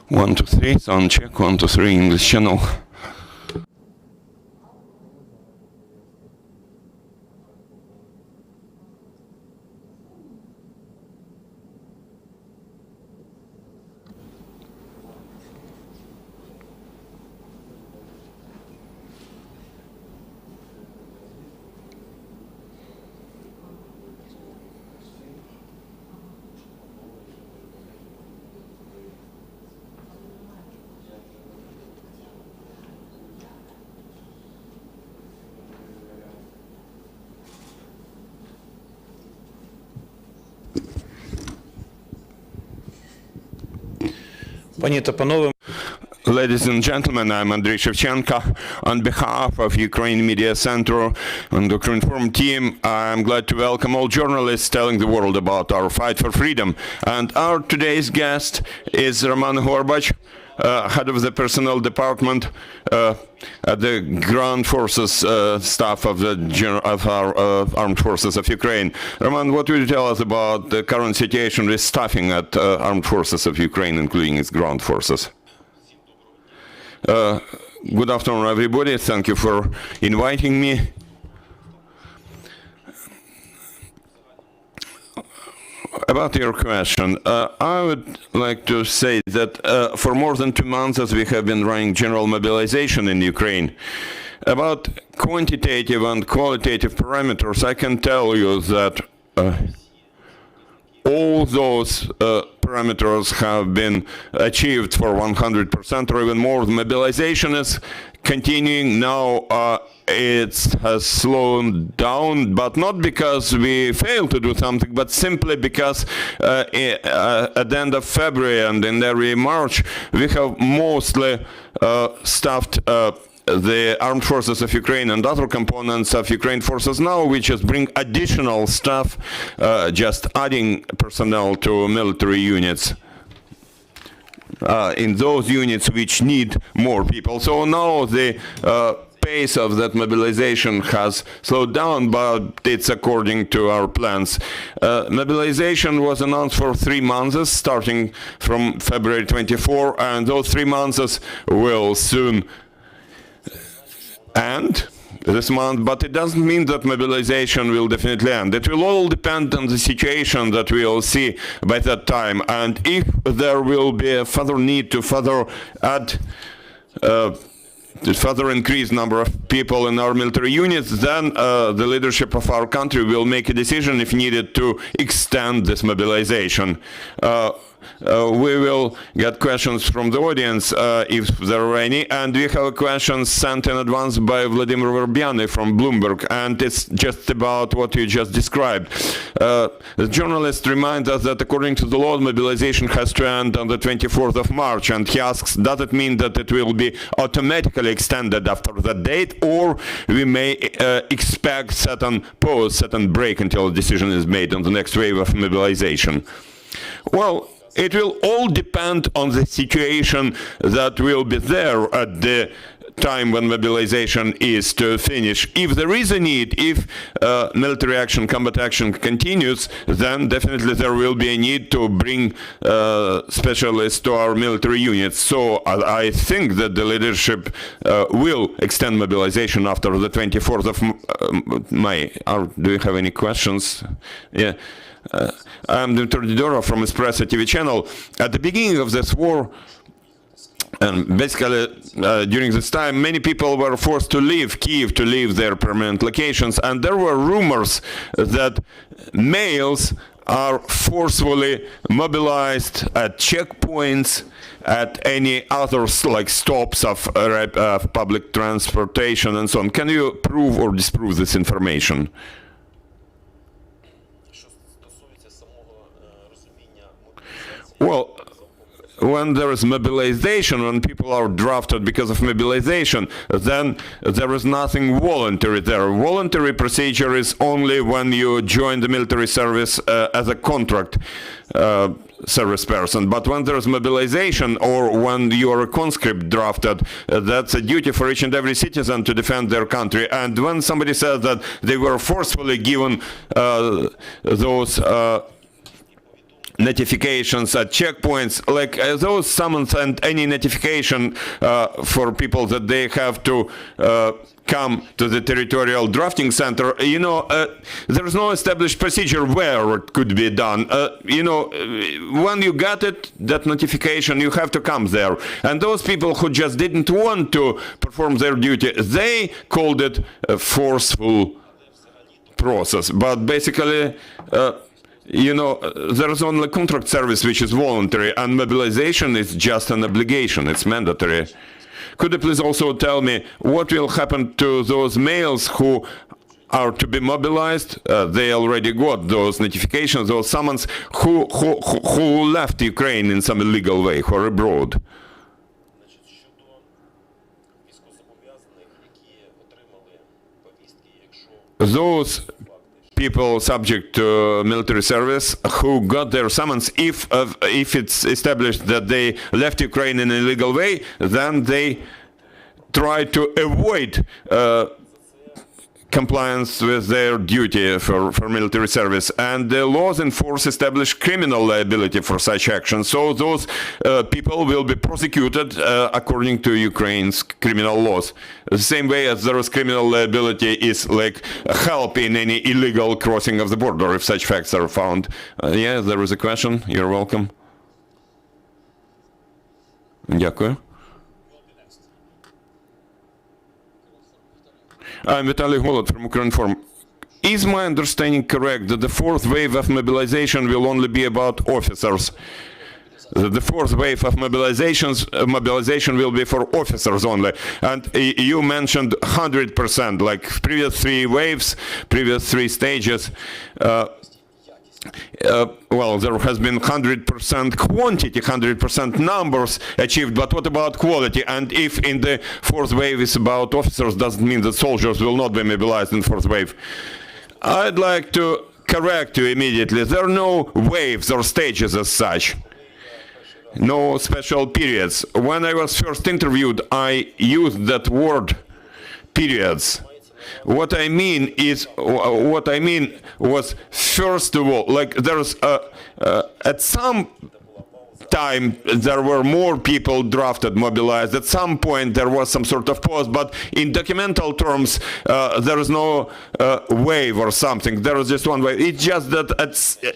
1, 2, 3, sound check, 1, 2, 3, English channel. Ladies and gentlemen, I'm Andrei Shevchenko. On behalf of Ukraine Media Center and the Ukrinform team, I'm glad to welcome all journalists telling the world about our fight for freedom. And our today's guest is Roman Horbach, head of the personnel department at the ground forces staff of our armed forces of Ukraine. Roman, what will you tell us about the current situation with staffing at armed forces of Ukraine, including its ground forces? Good afternoon, everybody. Thank you for inviting me. About your question, I would like to say that for more than 2 months as we have been running general mobilization in Ukraine. About quantitative and qualitative parameters, I can tell you that all those parameters have been achieved for 100% or even more. The mobilization is continuing now. It has slowed down, but not because we failed to do something, but simply because at the end of February and in early March, we have mostly staffed the armed forces of Ukraine and other components of Ukraine forces now, which just bring additional staff, just adding personnel to military units. In those units which need more people. So now the pace of that mobilization has slowed down, but it's according to our plans. Mobilization was announced for 3 months, starting from February 24, and those 3 months will soon end this month, but it doesn't mean that mobilization will definitely end. It will all depend on the situation that we will see by that time, and if there will be a further need to further add to further increase number of people in our military units, then the leadership of our country will make a decision if needed to extend this mobilization. We will get questions from the audience if there are any, and we have a question sent in advance by Vladimir Verbyany from Bloomberg, and it's just about what you just described. The journalist reminds us that according to the law, mobilization has to end on the 24th of March, and he asks, does it mean that it will be automatically extended after that date, or we may expect certain pause, certain break until a decision is made on the next wave of mobilization? Well, it will all depend on the situation that will be there at the time when mobilization is to finish. If there is a need, if military action, combat action continues, then definitely there will be a need to bring specialists to our military units. So I think that the leadership will extend mobilization after the 24th of May. Do you have any questions? Yeah. I'm Dmitry Didorov from Espresso TV channel. At the beginning of this war, and basically during this time, many people were forced to leave Kyiv, to leave their permanent locations, and there were rumors that males are forcefully mobilized at checkpoints, at any other like stops of public transportation and so on. Can you prove or disprove this information? Well, when there is mobilization, when people are drafted because of mobilization, then there is nothing voluntary there. Voluntary procedure is only when you join the military service as a contract service person. But when there is mobilization, or when you are a conscript drafted, that's a duty for each and every citizen to defend their country. And when somebody says that they were forcefully given those notifications at checkpoints, like those summons and any notification for people that they have to come to the territorial drafting center, there's no established procedure where it could be done. When you got it, that notification, you have to come there. And those people who just didn't want to perform their duty, they called it a forceful process. But basically, there is only contract service which is voluntary, and mobilization is just an obligation, it's mandatory. Could you please also tell me what will happen to those males who are to be mobilized? They already got those notifications, those summons, who left Ukraine in some illegal way, who are abroad. Those people subject to military service who got their summons, if it's established that they left Ukraine in an illegal way, then they try to avoid compliance with their duty for military service. And the laws in force establish criminal liability for such actions. So those people will be prosecuted according to Ukraine's criminal laws. The same way as there is criminal liability is like help in any illegal crossing of the border if such facts are found. Yeah, there is a question. You're welcome. Дякую. I'm Vitaly Golod from Ukrinform. Is my understanding correct that the fourth wave of mobilization will only be about officers? The fourth wave of mobilization will be for officers only. And you mentioned 100%, like previous three waves, previous three stages. Well, there has been 100% quantity, 100% numbers achieved, but what about quality? And if in the fourth wave is about officers, doesn't mean that soldiers will not be mobilized in fourth wave. I'd like to correct you immediately. There are no waves or stages as such. No special periods. When I was first interviewed, I used that word, periods. What I mean was, first of all, like there's at some time there were more people drafted, mobilized. At some point there was some sort of pause, but in documental terms there is no wave or something. There is just one wave. It's just that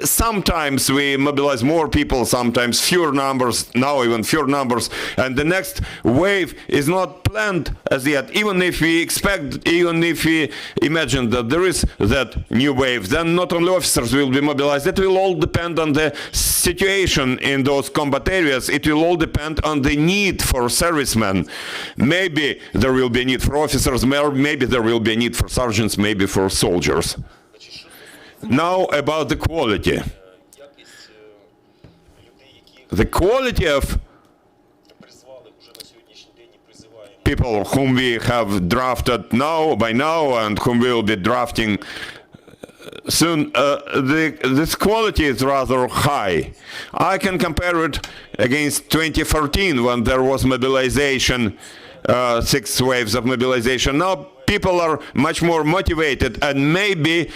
sometimes we mobilize more people, sometimes fewer numbers, now even fewer numbers, and the next wave is not planned as yet. Even if we imagine that there is that new wave, then not only officers will be mobilized. It will all depend on the situation in those combat areas. It will all depend on the need for servicemen. Maybe there will be a need for officers, maybe there will be a need for sergeants, maybe for soldiers. Now about the quality. The quality of people whom we have drafted by now and whom we will be drafting soon, this quality is rather high. I can compare it against 2014 when there was mobilization, 6 waves of mobilization. Now people are much more motivated, and maybe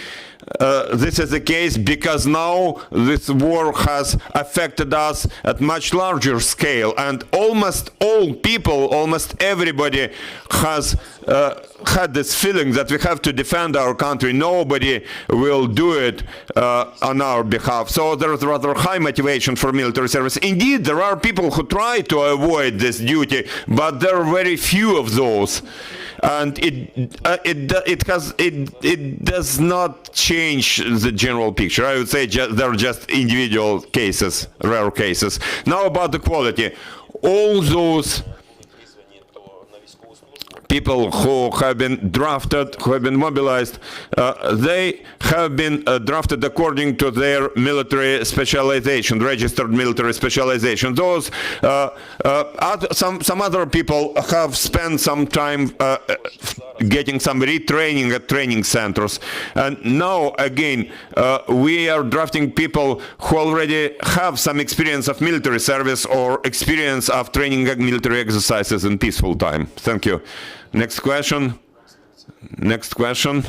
this is the case because now this war has affected us at much larger scale, and almost all people, almost everybody has had this feeling that we have to defend our country. Nobody will do it on our behalf. So there is rather high motivation for military service. Indeed, there are people who try to avoid this duty, but there are very few of those. And it does not change the general picture. I would say there are just individual cases, rare cases. Now about the quality. All those people who have been drafted, who have been mobilized, they have been drafted according to their military specialization, registered military specialization. Those some other people have spent some time getting some retraining at training centers, and now again we are drafting people who already have some experience of military service or experience of training military exercises in peaceful time. Thank you. Next question. Next question.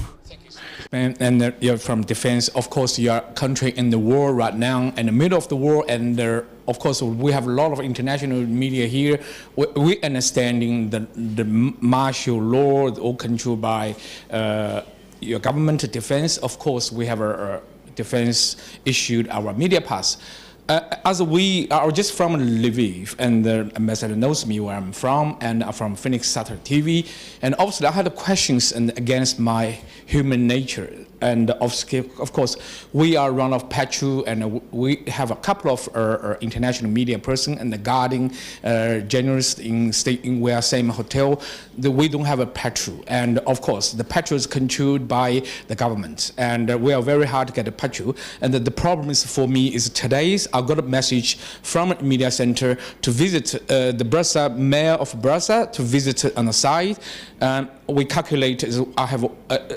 And you're from defense. Of course, your country in the war right now, in the middle of the war, and of course, we have a lot of international media here. We understanding the martial law, all controlled by your government defense. Of course, we have a defense issued our media pass. As we are just from Lviv, and the ambassador knows me where I'm from, and I'm from Phoenix Saturday TV, and obviously I had questions against my human nature. And of course, we are run of petrol, and we have a couple of international media person and the guarding journalists in where same hotel. We don't have a petrol, and of course, the petrol is controlled by the government, and we are very hard to get a petrol. And the problem is for me is today's I got a message from a media center to visit the Brussels mayor of Brussels to visit on the site. We calculate I have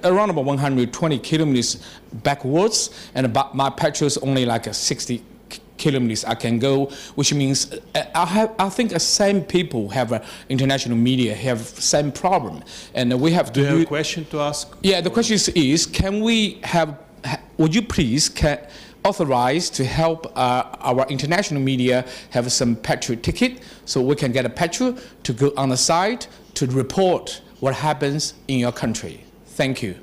around about 120 kilometers backwards, and about my petrol is only like 60 kilometers I can go, which means I think the same people have international media have same problem, and we have to. Do you have a question to ask? Yeah, the question is, can we have? Would you please authorize to help our international media have some petrol ticket so we can get a petrol to go on the site to report what happens in your country? Thank you.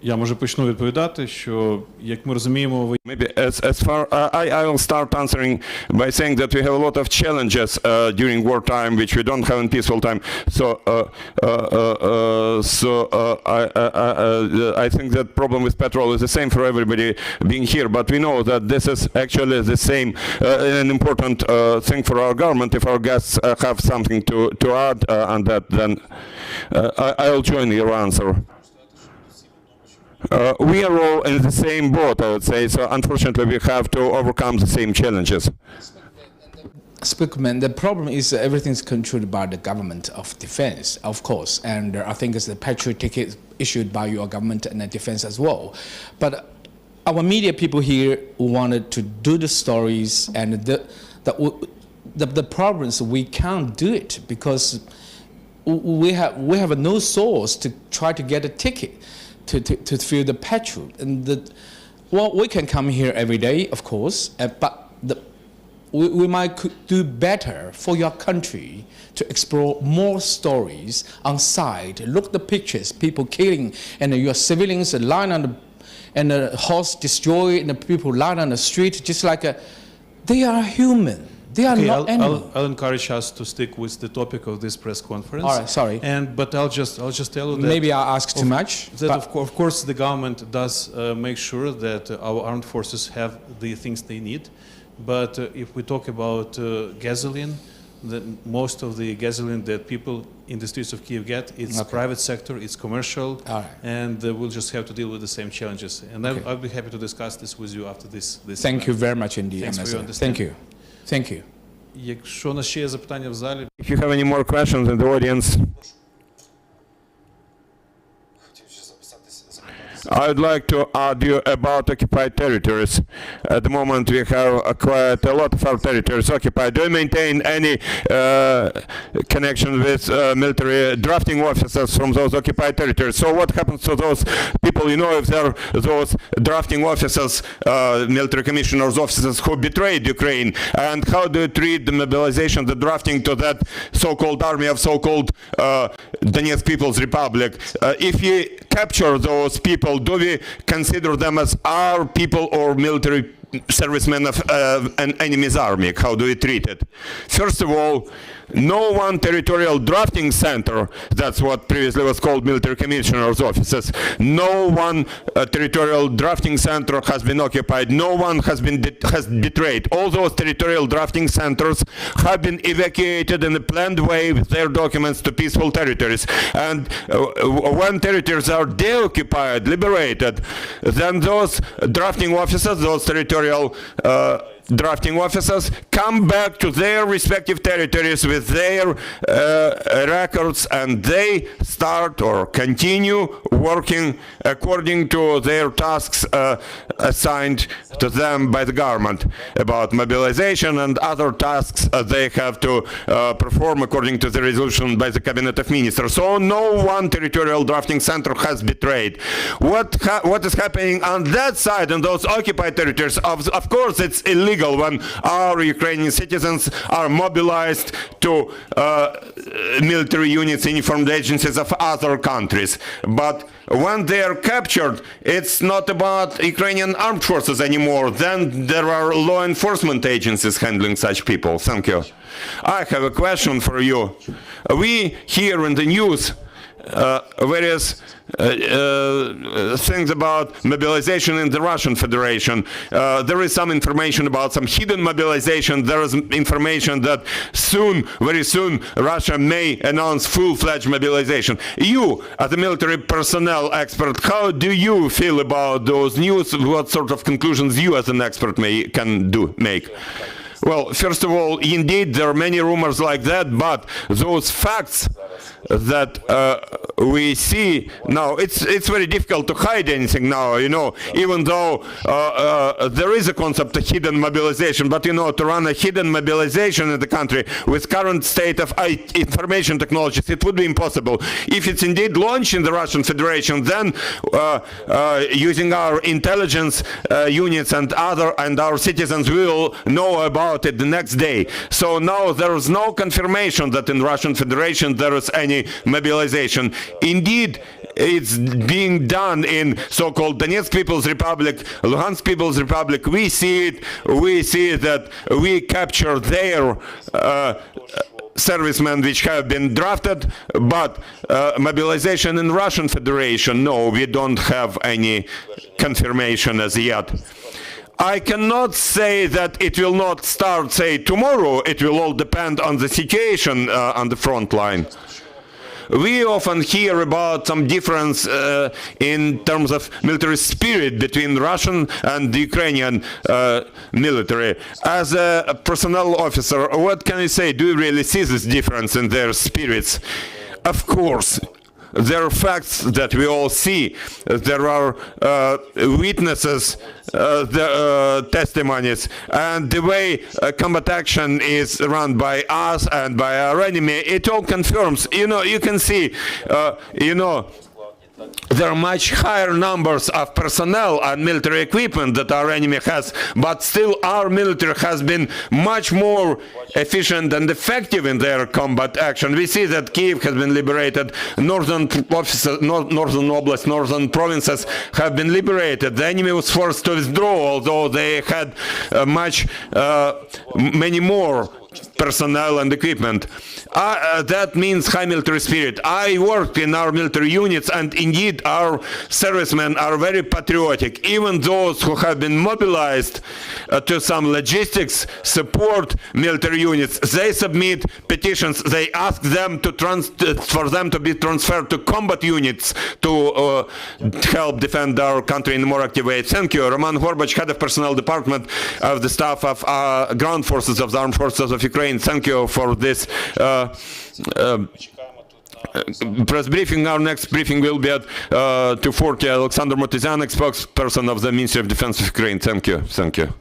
Я може почну відповідати, що як ми розуміємо, ви Maybe as far I will start answering by saying that we have a lot of challenges during wartime which we don't have in peaceful time. So I think that problem with petrol is the same for everybody being here. But we know that this is actually the same an important thing for our government. If our guests have something to add on that, then I will join your answer. We are all in the same boat, I would say, so unfortunately we have to overcome the same challenges. Speakman, the problem is everything's controlled by the government of defense, of course, and I think it's the petrol ticket issued by your government and the defense as well. But our media people here wanted to do the stories, and the problems we can't do it because we have no source to try to get a ticket to fill the petrol. And well, we can come here every day, of course, but we might do better for your country to explore more stories on site. Look at the pictures, people killing, and your civilians lying on and the horse destroyed, and the people lying on the street, just like they are human. They are not animals. I'll encourage us to stick with the topic of this press conference. All right, sorry. But I'll just tell you that maybe I asked too much. That of course the government does make sure that our armed forces have the things they need. But if we talk about gasoline, most of the gasoline that people in the streets of Kyiv get, it's private sector, it's commercial, and we'll just have to deal with the same challenges. And I'll be happy to discuss this with you after this. Thank you very much indeed. Thanks for your understanding. Thank you. Thank you. Якщо у нас ще є запитання в залі. If you have any more questions in the audience, I would like to argue about occupied territories. At the moment we have quite a lot of our territories occupied. Do you maintain any connection with military drafting officers from those occupied territories? So what happens to those people, you know, if they're those drafting officers, military commissioners, officers who betrayed Ukraine? And how do you treat the mobilization, the drafting to that so-called army of so-called Donetsk People's Republic? If you capture those people, do we consider them as our people or military servicemen of an enemy's army? How do we treat it? First of all, no one territorial drafting center, that's what previously was called military commissioners' offices, no one territorial drafting center has been occupied, no one has betrayed. All those territorial drafting centers have been evacuated in a planned way with their documents to peaceful territories. And when territories are deoccupied, liberated, then those drafting officers, those territorial drafting officers come back to their respective territories with their records, and they start or continue working according to their tasks assigned to them by the government about mobilization and other tasks they have to perform according to the resolution by the Cabinet of Ministers. So no one territorial drafting center has betrayed. What is happening on that side, in those occupied territories, of course it's illegal when our Ukrainian citizens are mobilized to military units in uniformed agencies of other countries. But when they are captured, it's not about Ukrainian armed forces anymore. Then there are law enforcement agencies handling such people. Thank you. I have a question for you. We hear in the news various things about mobilization in the Russian Federation. There is some information about some hidden mobilization. There is information that soon, very soon, Russia may announce full-fledged mobilization. You, as a military personnel expert, how do you feel about those news? What sort of conclusions you, as an expert, can make? Well, first of all, indeed, there are many rumors like that, but those facts that we see now, it's very difficult to hide anything now, you know, even though there is a concept of hidden mobilization, but, you know, to run a hidden mobilization in the country with current state of information technologies, it would be impossible. If it's indeed launched in the Russian Federation, then using our intelligence units and our citizens will know about it the next day. So now there is no confirmation that in Russian Federation there is any mobilization. Indeed, it's being done in so-called Donetsk People's Republic, Luhansk People's Republic. We see it. We see that we capture their servicemen which have been drafted, but mobilization in Russian Federation, no, we don't have any confirmation as yet. I cannot say that it will not start, say, tomorrow. It will all depend on the situation on the front line. We often hear about some difference in terms of military spirit between Russian and the Ukrainian military. As a personnel officer, what can you say? Do you really see this difference in their spirits? Of course. There are facts that we all see. There are witnesses, testimonies, and the way combat action is run by us and by our enemy, it all confirms. You know, you can see, there are much higher numbers of personnel and military equipment that our enemy has, but still our military has been much more efficient and effective in their combat action. We see that Kyiv has been liberated, northern oblasts, northern provinces have been liberated. The enemy was forced to withdraw, although they had many more personnel and equipment. That means high military spirit. I worked in our military units, and indeed our servicemen are very patriotic. Even those who have been mobilized to some logistics support military units, they submit petitions. They ask them for them to be transferred to combat units to help defend our country in a more active way. Thank you. Roman Horbach, Head of Personnel Department of the Staff of Ground Forces of the Armed Forces of Ukraine. Thank you for this press briefing. Our next briefing will be at 2:40. Alexander Motizyanek, spokesperson of the Ministry of Defense of Ukraine. Thank you. Thank you.